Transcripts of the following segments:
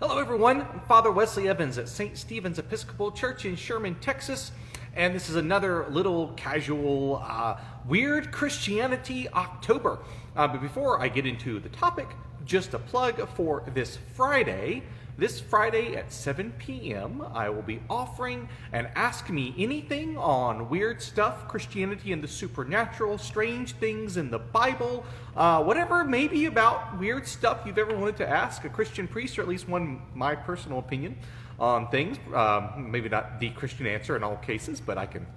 Hello everyone, I'm Father Wesley Evans at St. Stephen's Episcopal Church in Sherman, Texas, and this is another little casual Weird Christianity October. But before I get into the topic, just a plug for this Friday. This Friday at 7 p.m. I will be offering an Ask Me Anything on weird stuff, Christianity and the supernatural, strange things in the Bible, whatever maybe about weird stuff you've ever wanted to ask a Christian priest, or at least my personal opinion on things. Maybe not the Christian answer in all cases, but I can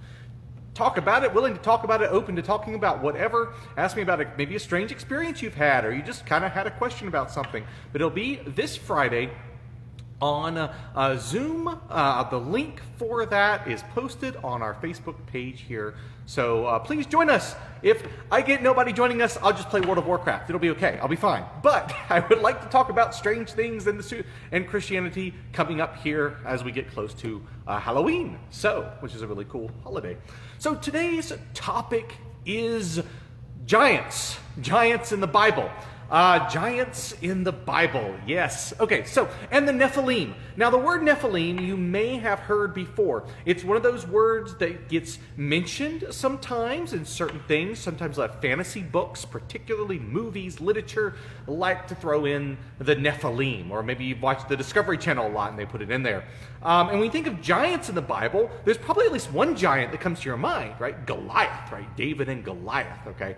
talk about it, willing to talk about it, open to talking about whatever. Ask me about maybe a strange experience you've had, or you just kind of had a question about something. But it'll be this Friday on Zoom. The link for that is posted on our Facebook page here. So please join us. If I get nobody joining us, I'll just play World of Warcraft. It'll be okay. I'll be fine. But I would like to talk about strange things in Christianity coming up here as we get close to Halloween, which is a really cool holiday. So today's topic is giants. Giants in the Bible. Giants in the Bible, yes. Okay, and the Nephilim. Now, the word Nephilim you may have heard before. It's one of those words that gets mentioned sometimes in certain things, sometimes like fantasy books, particularly movies, literature, like to throw in the Nephilim, or maybe you've watched the Discovery Channel a lot and they put it in there. And when you think of giants in the Bible, there's probably at least one giant that comes to your mind, right? Goliath, right? David and Goliath, okay?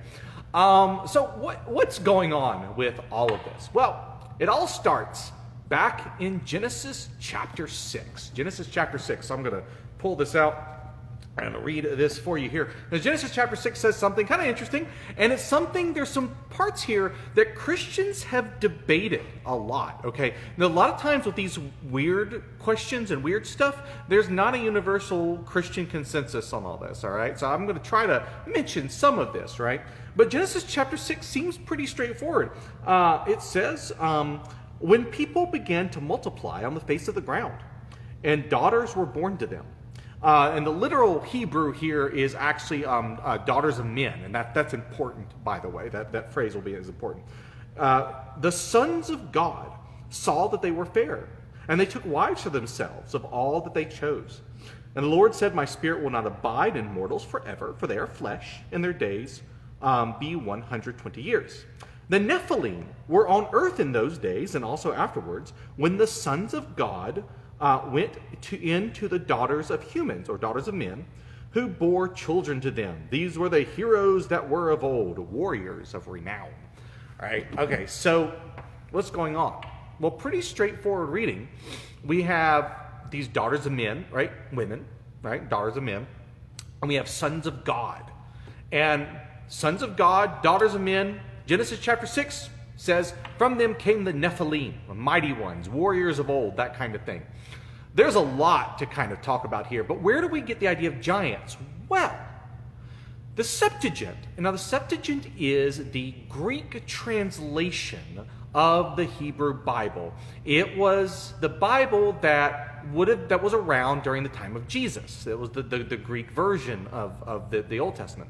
So what's going on with all of this? Well, it all starts back in Genesis chapter 6. Genesis chapter 6. So I'm going to pull this out and read this for you here. Now, Genesis chapter 6 says something kind of interesting, and it's something, there's some parts here that Christians have debated a lot, okay? Now, a lot of times with these weird questions and weird stuff, there's not a universal Christian consensus on all this, all right? So I'm going to try to mention some of this, right? But Genesis chapter 6 seems pretty straightforward. It says, when people began to multiply on the face of the ground, and daughters were born to them. And the literal Hebrew here is actually daughters of men, and that's important, by the way. That phrase will be as important. The sons of God saw that they were fair, and they took wives for themselves of all that they chose. And the Lord said, my spirit will not abide in mortals forever, for they are flesh, and their days be 120 years. The Nephilim were on earth in those days, and also afterwards, when the sons of God went into the daughters of humans, or daughters of men, who bore children to them. These were the heroes that were of old, warriors of renown. All right, okay, so what's going on? Well, pretty straightforward reading. We have these daughters of men, right? Women, right? Daughters of men. And we have sons of God. And sons of God, daughters of men, Genesis chapter 6 says, from them came the Nephilim, mighty ones, warriors of old, that kind of thing. There's a lot to kind of talk about here, but where do we get the idea of giants? Well, the Septuagint. Now, the Septuagint is the Greek translation of the Hebrew Bible. It was the Bible that was around during the time of Jesus. It was the Greek version of the Old Testament.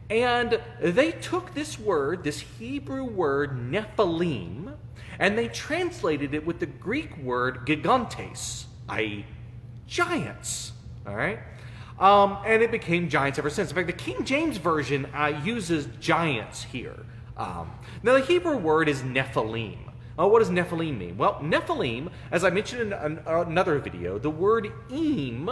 And they took this word, this Hebrew word, Nephilim, and they translated it with the Greek word gigantes, i.e. giants, all right? And it became giants ever since. In fact, the King James Version uses giants here. Now, the Hebrew word is Nephilim. What does Nephilim mean? Well, Nephilim, as I mentioned in another video, the word im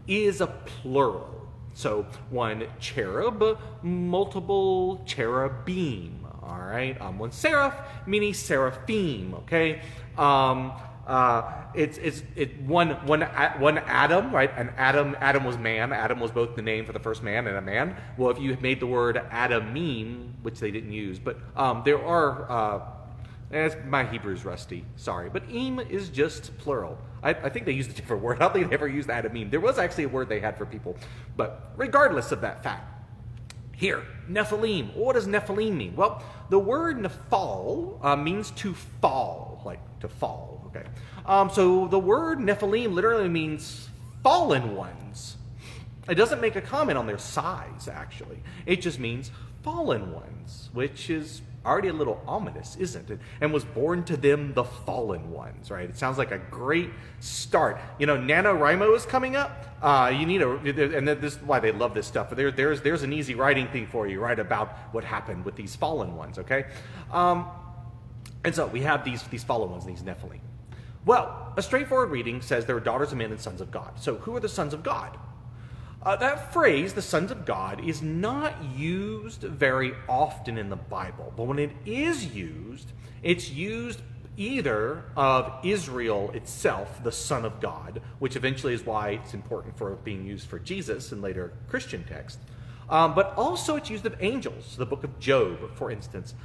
is a plural. So one cherub, multiple cherubim, all right? One seraph, many seraphim, okay? It's one Adam, right? An Adam was man. Adam was both the name for the first man and a man. Well, if you made the word Adamim, which they didn't use, but there are, my Hebrew's rusty, sorry, but im is just plural. I think they used a different word. I don't think they ever used Adamim. There was actually a word they had for people, but regardless of that fact, here, Nephilim. What does Nephilim mean? Well, the word nephal means to fall, like to fall, okay? So the word Nephilim literally means fallen ones. It doesn't make a comment on their size, actually. It just means fallen ones, which is already a little ominous, isn't it? And was born to them the fallen ones, right? It sounds like a great start. NaNoWriMo is coming up. And this is why they love this stuff. But there's an easy writing thing for you, right, about what happened with these fallen ones, okay? And so we have these fallen ones, these Nephilim. Well, a straightforward reading says there are daughters of men and sons of God. So who are the sons of God? That phrase, the sons of God, is not used very often in the Bible. But when it is used, it's used either of Israel itself, the Son of God, which eventually is why it's important for being used for Jesus in later Christian texts. But also it's used of angels. The book of Job, for instance.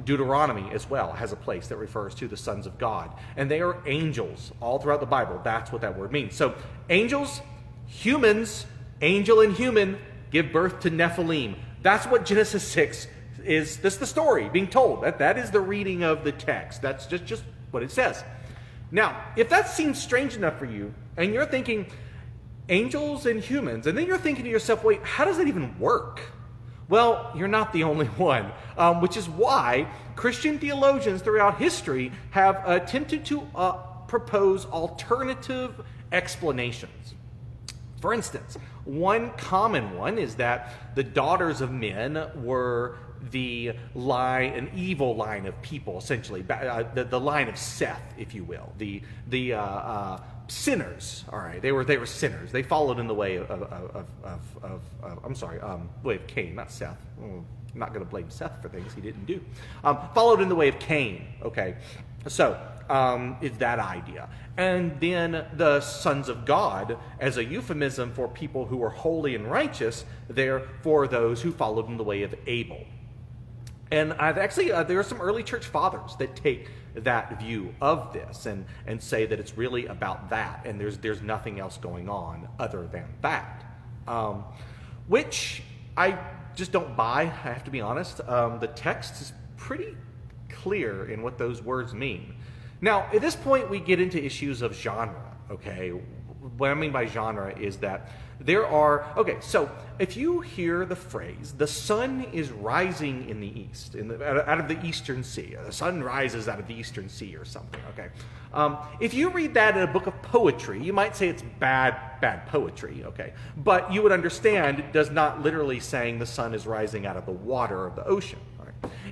Deuteronomy as well has a place that refers to the sons of God. And they are angels all throughout the Bible. That's what that word means. So angels, humans, angel and human give birth to Nephilim. That's what Genesis 6 is. That's the story being told. That is the reading of the text. That's just what it says. Now, if that seems strange enough for you, and you're thinking angels and humans, and then you're thinking to yourself, wait, how does that even work? Well, you're not the only one, which is why Christian theologians throughout history have attempted to propose alternative explanations. For instance, one common one is that the daughters of men were an evil line of people, essentially, the line of Seth, if you will, the sinners. All right, they were sinners. They followed in the way way of Cain, not Seth. I'm not going to blame Seth for things he didn't do. Followed in the way of Cain. Okay, so is that idea. And then the sons of God as a euphemism for people who are holy and righteous, there for those who followed in the way of Abel. And there are some early church fathers that take that view of this and say that it's really about that, and there's nothing else going on other than that, which I just don't buy. I have to be honest. The text is pretty clear in what those words mean. Now, at this point, we get into issues of genre, okay? What I mean by genre is that so if you hear the phrase, the sun is rising in the east, out of the eastern sea, the sun rises out of the eastern sea or something, okay? If you read that in a book of poetry, you might say it's bad poetry, okay? But you would understand it does not literally saying the sun is rising out of the water of the ocean.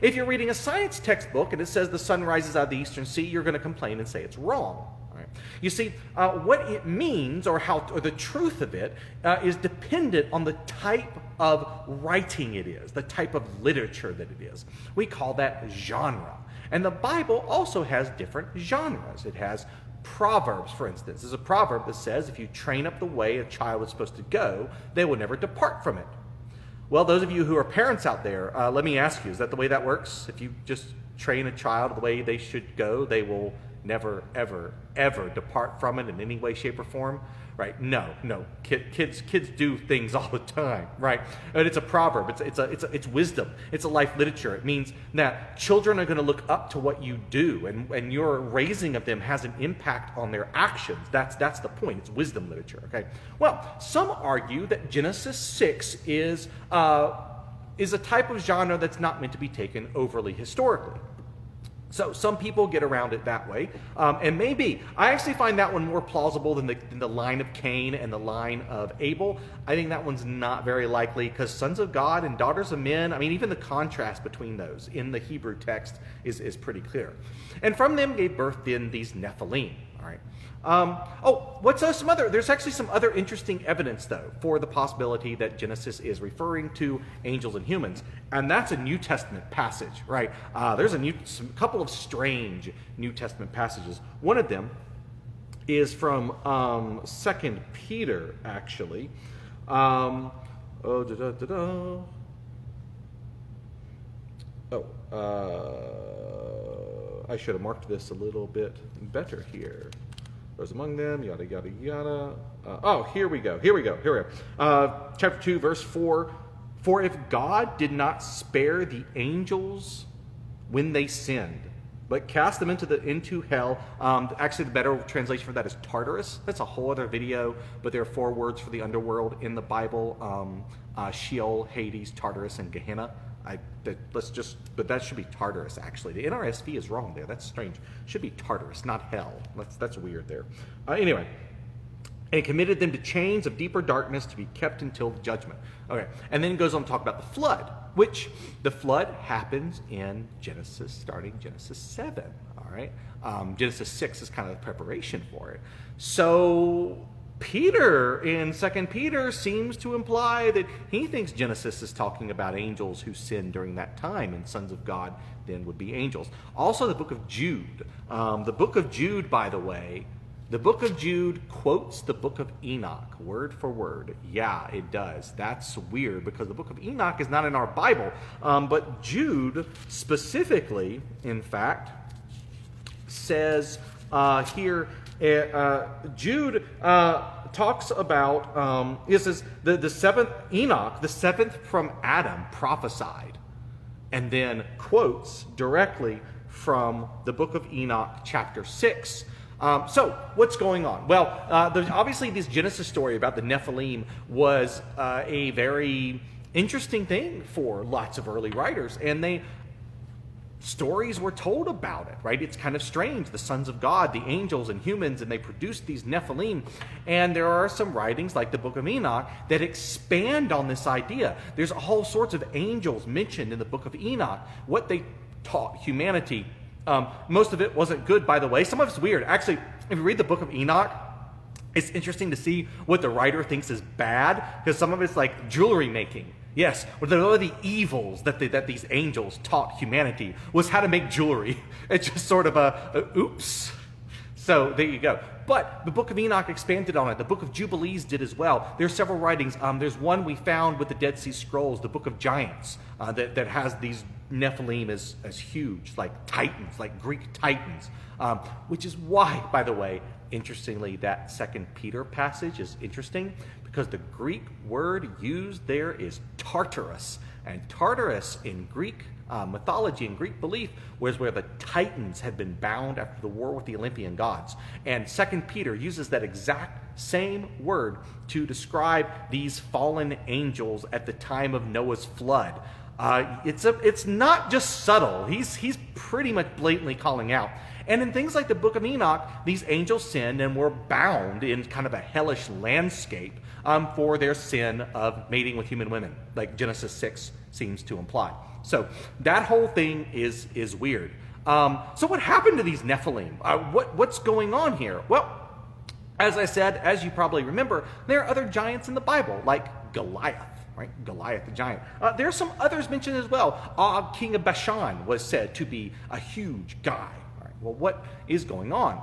If you're reading a science textbook and it says the sun rises out of the eastern sea, you're going to complain and say it's wrong. Right? You see, what it means or the truth of it is dependent on the type of writing it is, the type of literature that it is. We call that genre. And the Bible also has different genres. It has Proverbs, for instance. There's a proverb that says, if you train up the way a child is supposed to go, they will never depart from it. Well, those of you who are parents out there, let me ask you, is that the way that works? If you just train a child the way they should go, they will never, ever, ever depart from it in any way, shape, or form? Right? No. Kids do things all the time, right? And it's a proverb. It's wisdom. It's a life literature. It means that children are going to look up to what you do, and your raising of them has an impact on their actions. That's the point. It's wisdom literature. Okay. Well, some argue that Genesis 6 is a type of genre that's not meant to be taken overly historically. So some people get around it that way, and maybe I actually find that one more plausible than the line of Cain and the line of Abel. I think that one's not very likely because sons of God and daughters of men, I mean, even the contrast between those in the Hebrew text is pretty clear. And from them gave birth then these Nephilim. All right. There's actually some other interesting evidence, though, for the possibility that Genesis is referring to angels and humans, and that's a New Testament passage, right? There's a couple of strange New Testament passages. One of them is from 2 Peter, actually. I should have marked this a little bit better here. Those among them, yada, yada, yada. Here we go. Chapter 2, verse 4. For if God did not spare the angels when they sinned, but cast them into hell. Actually, the better translation for that is Tartarus. That's a whole other video, but there are 4 words for the underworld in the Bible. Sheol, Hades, Tartarus, and Gehenna. But that should be Tartarus, actually. The NRSV is wrong there. That's strange. It should be Tartarus, not hell. That's weird there. Anyway. And committed them to chains of deeper darkness to be kept until the judgment. Okay, and then it goes on to talk about the flood, which the flood happens in Genesis, starting Genesis 7, all right? Genesis 6 is kind of the preparation for it. So Peter in 2 Peter seems to imply that he thinks Genesis is talking about angels who sinned during that time, and sons of God then would be angels. Also the book of Jude. The book of Jude, by the way, the book of Jude quotes the book of Enoch, word for word. Yeah, it does. That's weird because the book of Enoch is not in our Bible. But Jude specifically, in fact, says here, Jude talks about, it says, the seventh, Enoch, the seventh from Adam, prophesied, and then quotes directly from the book of Enoch, chapter 6. So, what's going on? Well, obviously this Genesis story about the Nephilim was a very interesting thing for lots of early writers, and stories were told about it, right? It's kind of strange. The sons of God, the angels and humans, and they produced these Nephilim, and there are some writings like the book of Enoch that expand on this idea. There's all sorts of angels mentioned in the book of Enoch, what they taught humanity. Most of it wasn't good, by the way. Some of it's weird. Actually, if you read the book of Enoch, it's interesting to see what the writer thinks is bad, because some of it's like jewelry making. Yes, one of the evils that these angels taught humanity was how to make jewelry. It's just sort of a oops. So there you go. But the book of Enoch expanded on it. The book of Jubilees did as well. There's several writings. There's one we found with the Dead Sea Scrolls, the book of Giants, that has these Nephilim as huge, like titans, like Greek titans, which is why, by the way, interestingly, that 2 Peter passage is interesting, because the Greek word used there is Tartarus. And Tartarus in Greek mythology and Greek belief was where the Titans had been bound after the war with the Olympian gods. And 2 Peter uses that exact same word to describe these fallen angels at the time of Noah's flood. It's not just subtle. He's pretty much blatantly calling out. And in things like the book of Enoch, these angels sinned and were bound in kind of a hellish landscape for their sin of mating with human women, like Genesis 6 seems to imply. So that whole thing is weird. So what happened to these Nephilim? What's going on here? Well, as I said, as you probably remember, there are other giants in the Bible, like Goliath. Right? Goliath the giant. There are some others mentioned as well. Og, king of Bashan, was said to be a huge guy. All right, well, what is going on?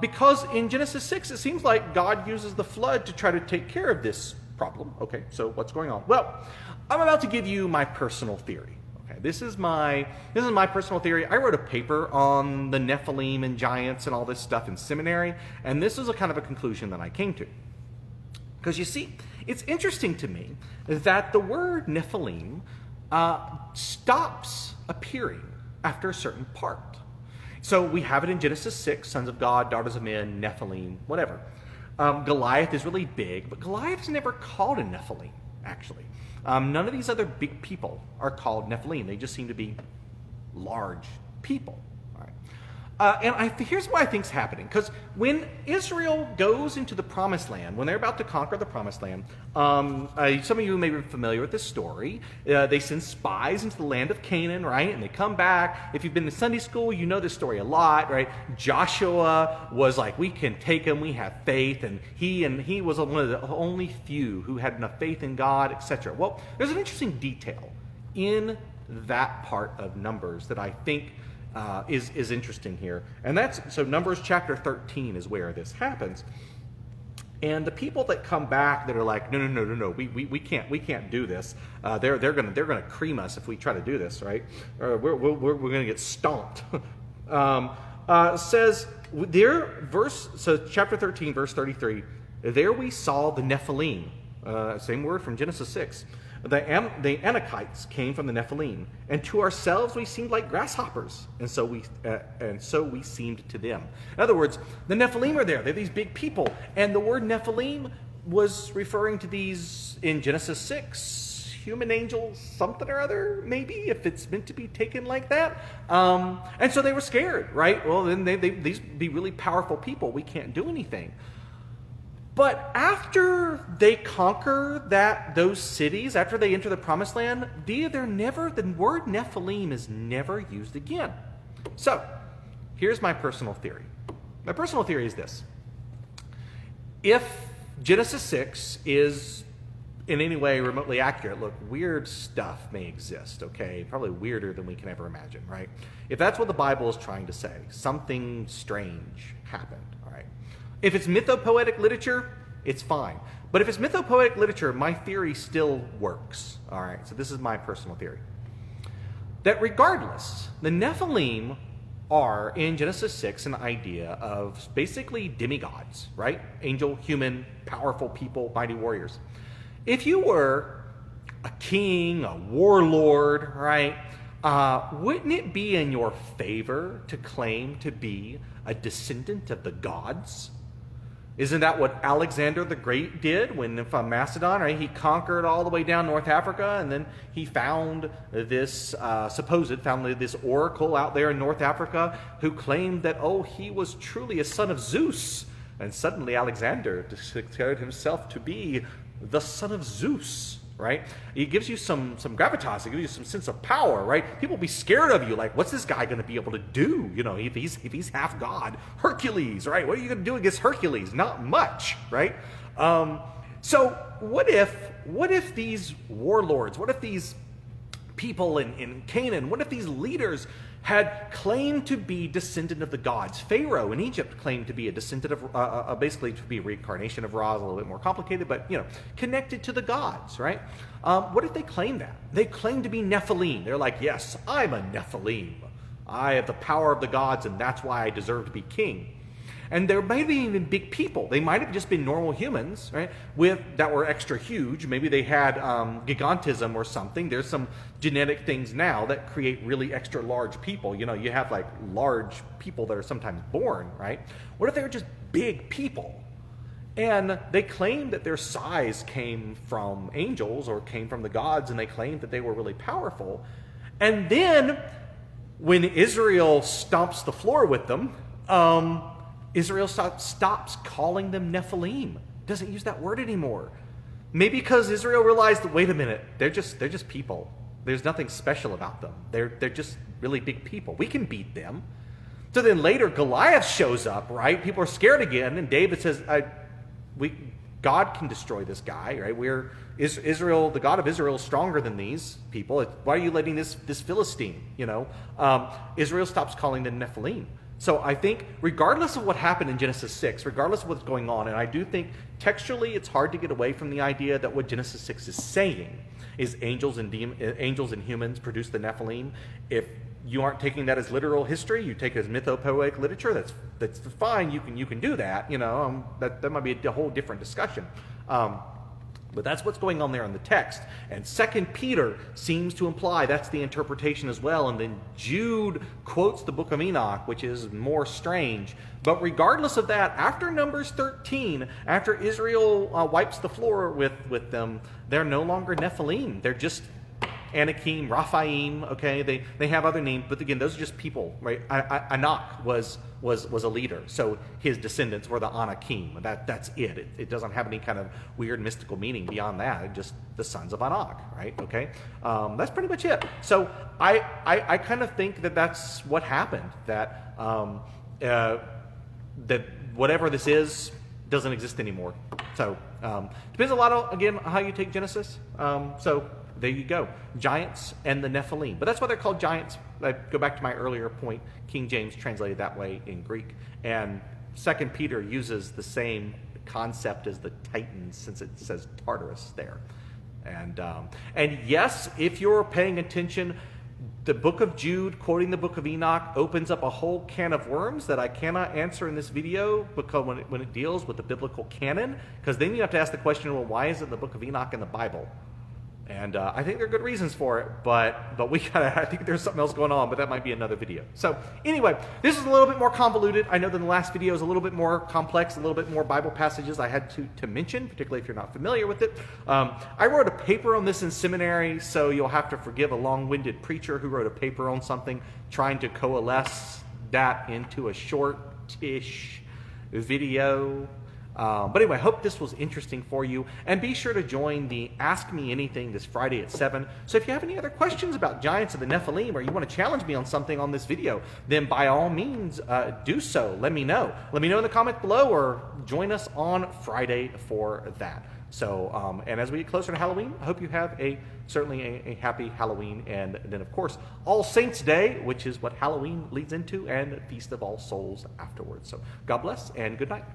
Because in Genesis 6, it seems like God uses the flood to try to take care of this problem. Okay, so what's going on? Well, I'm about to give you my personal theory. Okay, this is my personal theory. I wrote a paper on the Nephilim and giants and all this stuff in seminary, and this is a kind of a conclusion that I came to. Because you see, it's interesting to me that the word Nephilim stops appearing after a certain part. So we have it in Genesis 6, sons of God, daughters of men, Nephilim, whatever. Goliath is really big, but Goliath's never called a Nephilim, actually. None of these other big people are called Nephilim. They just seem to be large people. Here's what I think is happening. Because when Israel goes into the Promised Land, when they're about to conquer the Promised Land, some of you may be familiar with this story. They send spies into the land of Canaan, right? And they come back. If you've been to Sunday school, you know this story a lot, right? Joshua was like, we can take them, we have faith. And he was one of the only few who had enough faith in God, etc. Well, there's an interesting detail in that part of Numbers that I think is interesting here. And so Numbers chapter 13 is where this happens. And the people that come back that are like, no, we can't do this. They're gonna cream us if we try to do this, right? We're gonna get stomped. Says there, chapter 13, verse 33. There we saw the Nephilim, same word from Genesis 6. The Anakites came from the Nephilim, and to ourselves we seemed like grasshoppers, and so we seemed to them. In other words, the Nephilim are there. They're these big people, and the word Nephilim was referring to these, in Genesis 6, human angel something or other, maybe, if it's meant to be taken like that. And so they were scared, right? Well, then these be really powerful people. We can't do anything. But after they conquer those cities, after they enter the promised land, the word Nephilim is never used again. So, here's my personal theory. My personal theory is this. If Genesis 6 is in any way remotely accurate, look, weird stuff may exist, okay? Probably weirder than we can ever imagine, right? If that's what the Bible is trying to say, something strange happened, all right? If it's mythopoetic literature, it's fine. But if it's mythopoetic literature, my theory still works, all right? So this is my personal theory. That regardless, the Nephilim are, in Genesis 6, an idea of basically demigods, right? Angel, human, powerful people, mighty warriors. If you were a king, a warlord, right, wouldn't it be in your favor to claim to be a descendant of the gods? Isn't that what Alexander the Great did when from Macedon, right? He conquered all the way down North Africa, and then he found this this oracle out there in North Africa who claimed that, he was truly a son of Zeus. And suddenly Alexander declared himself to be the son of Zeus, right? It gives you some gravitas. It gives you some sense of power, right? People be scared of you. Like, what's this guy going to be able to do? You know, if he's half God, Hercules, right? What are you going to do against Hercules? Not much, right? So what if these warlords, what if these people in Canaan, what if these leaders had claimed to be descendant of the gods? Pharaoh in Egypt claimed to be a descendant of, basically to be a reincarnation of Ra, a little bit more complicated, but, connected to the gods, right? What if they claimed that? They claimed to be Nephilim. They're like, yes, I'm a Nephilim. I have the power of the gods, and that's why I deserve to be king. And there might have even big people. They might have just been normal humans, right, that were extra huge. Maybe they had gigantism or something. There's some genetic things now that create really extra large people. You have like large people that are sometimes born, right? What if they were just big people? And they claimed that their size came from angels or came from the gods, and they claimed that they were really powerful. And then when Israel stomps the floor with them, Israel stops calling them Nephilim. Doesn't use that word anymore. Maybe because Israel realized that, wait a minute, they're just people. There's nothing special about them. They're just really big people. We can beat them. So then later Goliath shows up, right? People are scared again, and David says, God can destroy this guy, right? Israel, the God of Israel, is stronger than these people. Why are you letting this Philistine? Israel stops calling them Nephilim. So I think regardless of what happened in Genesis 6, regardless of what's going on, and I do think textually it's hard to get away from the idea that what Genesis 6 is saying is angels and humans produce the Nephilim. If you aren't taking that as literal history, you take it as mythopoetic literature, that's fine, you can do that, that might be a whole different discussion. But that's what's going on there in the text. And 2 Peter seems to imply that's the interpretation as well. And then Jude quotes the book of Enoch, which is more strange. But regardless of that, after Numbers 13, after Israel wipes the floor with them, they're no longer Nephilim. They're just Anakim, Raphaim, okay? They have other names, but again, those are just people, right? Anak was a leader, so his descendants were the Anakim. That's it. It doesn't have any kind of weird mystical meaning beyond that. It's just the sons of Anak, right? Okay? That's pretty much it. So I kind of think that that's what happened, that that whatever this is doesn't exist anymore. So depends a lot on, again, how you take Genesis. So there you go. Giants and the Nephilim. But that's why they're called giants. I go back to my earlier point. King James translated that way in Greek. And 2 Peter uses the same concept as the Titans, since it says Tartarus there. And yes, if you're paying attention, the book of Jude, quoting the book of Enoch, opens up a whole can of worms that I cannot answer in this video because when it deals with the biblical canon, because then you have to ask the question, well, why isn't the book of Enoch in the Bible? And I think there are good reasons for it, but we gotta, I think there's something else going on, but that might be another video. So anyway, this is a little bit more convoluted. I know that the last video is a little bit more complex, a little bit more Bible passages I had to mention, particularly if you're not familiar with it. I wrote a paper on this in seminary, so you'll have to forgive a long-winded preacher who wrote a paper on something, trying to coalesce that into a short-ish video. But anyway, I hope this was interesting for you. And be sure to join the Ask Me Anything this Friday at 7. So if you have any other questions about giants of the Nephilim, or you want to challenge me on something on this video, then by all means do so. Let me know. Let me know in the comments below, or join us on Friday for that. So, and as we get closer to Halloween, I hope you have certainly a happy Halloween. And then, of course, All Saints Day, which is what Halloween leads into, and Feast of All Souls afterwards. So God bless and good night.